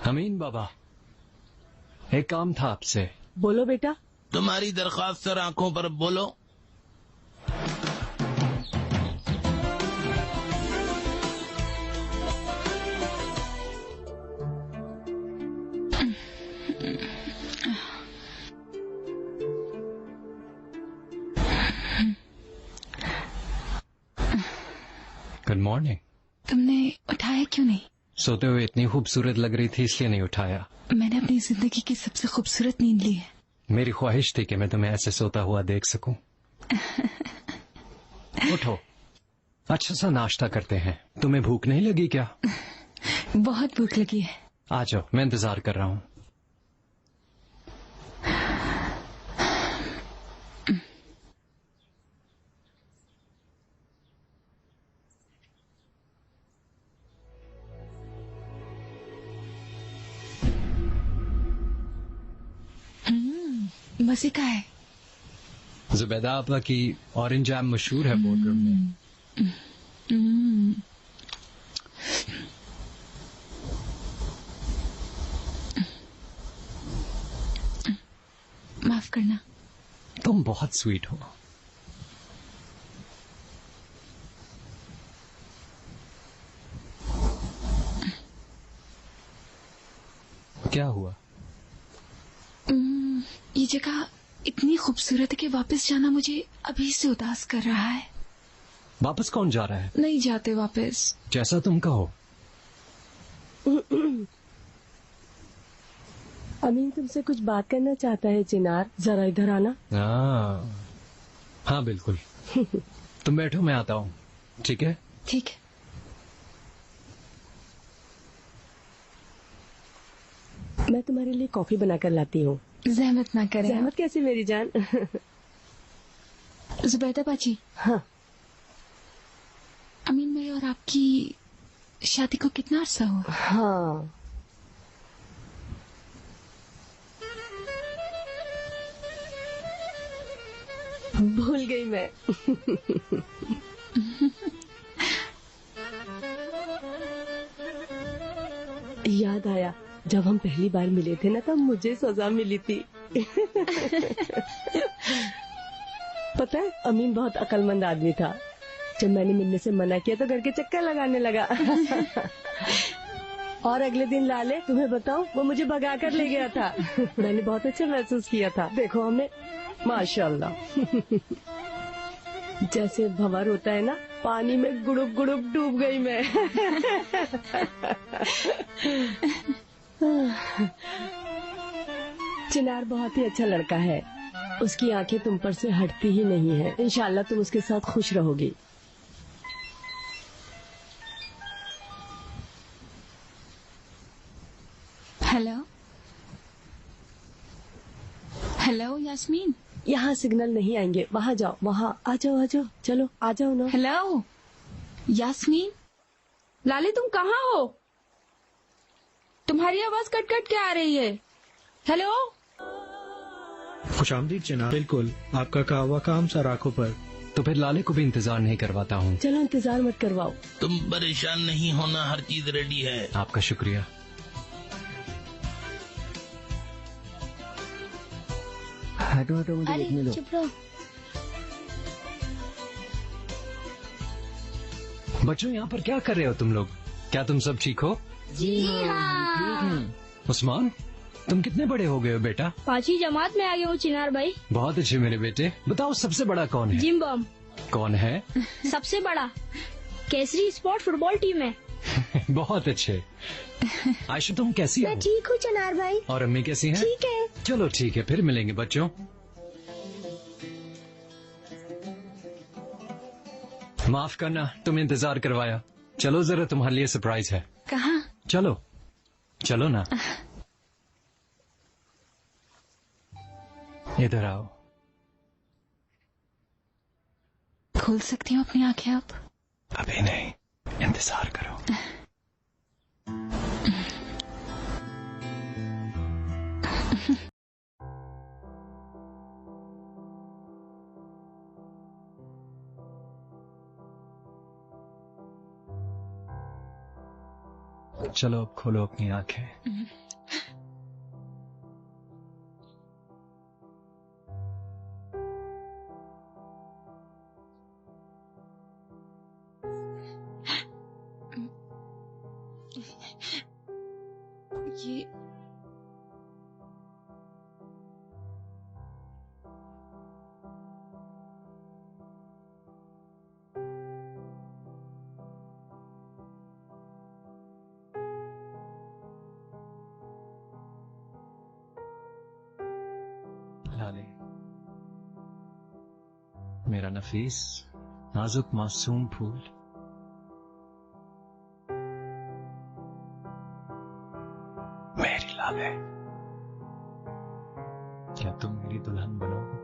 अमीन बाबा, एक काम था आपसे। बोलो बेटा। तुम्हारी दरख्वास्त सर आंखों पर बोलो। Good morning. तुमने उठाया क्यों नहीं? सोते हुए इतनी खूबसूरत लग रही थी इसलिए नहीं उठाया। मैंने अपनी जिंदगी की सबसे खूबसूरत नींद ली है। मेरी ख्वाहिश थी कि मैं तुम्हें ऐसे सोता हुआ देख सकूं। उठो, अच्छा सा नाश्ता करते हैं। तुम्हें भूख नहीं लगी क्या? बहुत भूख लगी है। आ जाओ, मैं इंतजार कर रहा हूँ। मजे का है। जुबैदा आपा की ऑरेंज जैम मशहूर है बोर्डरूम में। माफ करना। तुम बहुत स्वीट हो। क्या हुआ? ये जगह इतनी खूबसूरत है कि वापस जाना मुझे अभी से उदास कर रहा है। वापस कौन जा रहा है? नहीं जाते वापस। जैसा तुम कहो। अमीन तुमसे कुछ बात करना चाहता है चिनार, जरा इधर आना। हाँ बिल्कुल। तुम बैठो, मैं आता हूँ। ठीक है? ठीक है। मैं तुम्हारे लिए कॉफी बनाकर लाती हूँ। जहमत ना करें। जहमत कैसी मेरी जान। जुबैदा बाजी। हाँ। अमीन भाई और आपकी शादी को कितना अरसा हुआ? हाँ। भूल गई मैं। याद आया जब हम पहली बार मिले थे ना, तब मुझे सजा मिली थी। पता है अमीन बहुत अक्लमंद आदमी था। जब मैंने मिलने से मना किया तो घर के चक्कर लगाने लगा। और अगले दिन लाले, तुम्हें बताऊं, वो मुझे भगा कर ले गया था। मैंने बहुत अच्छा महसूस किया था। देखो हमने माशाल्लाह। जैसे भंवर होता है ना, पानी में गुड़ुक गुड़ुक डूब गई मैं। चिनार बहुत ही अच्छा लड़का है। उसकी आंखें तुम पर से हटती ही नहीं है। इंशाल्लाह तुम उसके साथ खुश रहोगी। Hello hello Yasmin. यहाँ सिग्नल नहीं आएंगे, वहाँ जाओ, वहाँ आ जाओ, आ जाओ, चलो आ जाओ ना। हेलो यास्मीन। लाली तुम कहाँ हो? तुम्हारी आवाज कट कट के आ रही है। हेलो। खुशामदीद जनाब। बिल्कुल, आपका कहा हुआ काम सर आंखों पर। तो फिर लाले को भी इंतजार नहीं करवाता हूँ। चलो इंतजार मत करवाओ। तुम परेशान नहीं होना, हर चीज रेडी है। आपका शुक्रिया। हटो हटो, मुझे देखने दो। चुप रहो। बच्चों यहाँ पर क्या कर रहे हो तुम लोग? क्या तुम सब ठीक हो? जी हाँ, ठीक है। उस्मान, तुम कितने बड़े हो गए हो बेटा? 5वीं जमात में आ गया हूँ चिनार भाई। बहुत अच्छे मेरे बेटे। बताओ सबसे बड़ा कौन है? जिम बम। कौन है? सबसे बड़ा केसरी स्पोर्ट फुटबॉल टीम है। बहुत अच्छे। आयशा तुम कैसी हो? मैं ठीक हूँ चिनार भाई। और अम्मी कैसी हैं? ठीक है। चलो ठीक है, फिर मिलेंगे बच्चों। माफ करना, तुम इंतजार करवाया। चलो जरा, तुम्हारे लिए सरप्राइज है। कहाँ? चलो चलो ना। इधर आओ। खोल सकती हूँ अपनी आंखें अब? अभी नहीं, इंतजार करो। चलो अब खोलो अपनी आंखें। ये लाले, मेरा नफीस नाजुक मासूम फूल, मेरी लाले, क्या तुम मेरी दुल्हन बनोगे?